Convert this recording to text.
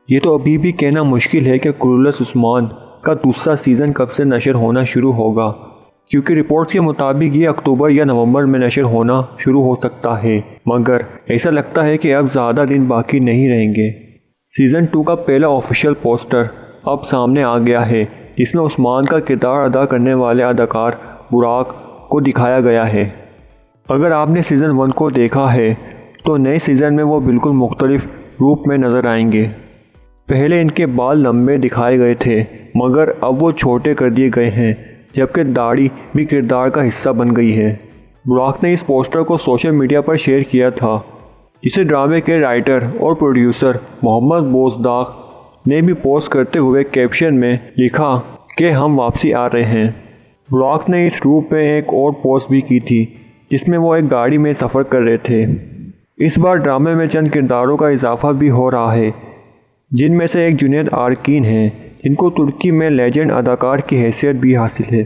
ये तो अभी भी कहना मुश्किल है कि क्लूलेस उस्मान का दूसरा सीज़न कब से नशर होना शुरू होगा, क्योंकि रिपोर्ट्स के मुताबिक ये अक्टूबर या नवंबर में नशर होना शुरू हो सकता है, मगर ऐसा लगता है कि अब ज़्यादा दिन बाकी नहीं रहेंगे। सीज़न 2 का पहला ऑफिशियल पोस्टर अब सामने आ गया है, जिसमें उस्मान का किरदार अदा करने वाले अदाकार बुराक को दिखाया गया है। अगर आपने सीज़न 1 को देखा है तो नए सीज़न में वो बिल्कुल मुख्तलिफ रूप में नज़र आएंगे। पहले इनके बाल लंबे दिखाए गए थे, मगर अब वो छोटे कर दिए गए हैं, जबकि दाढ़ी भी किरदार का हिस्सा बन गई है। बुराक ने इस पोस्टर को सोशल मीडिया पर शेयर किया था, जिसे ड्रामे के राइटर और प्रोड्यूसर मोहम्मद बोजदाक ने भी पोस्ट करते हुए कैप्शन में लिखा कि हम वापसी आ रहे हैं। बुराक ने इस रूप में एक और पोस्ट भी की थी, जिसमें वो एक गाड़ी में सफ़र कर रहे थे। इस बार ड्रामे में चंद किरदारों का इजाफा भी हो रहा है, जिनमें से एक जुनैद आर्कीन है, जिनको तुर्की में लेजेंड अदाकार की हैसियत भी हासिल है।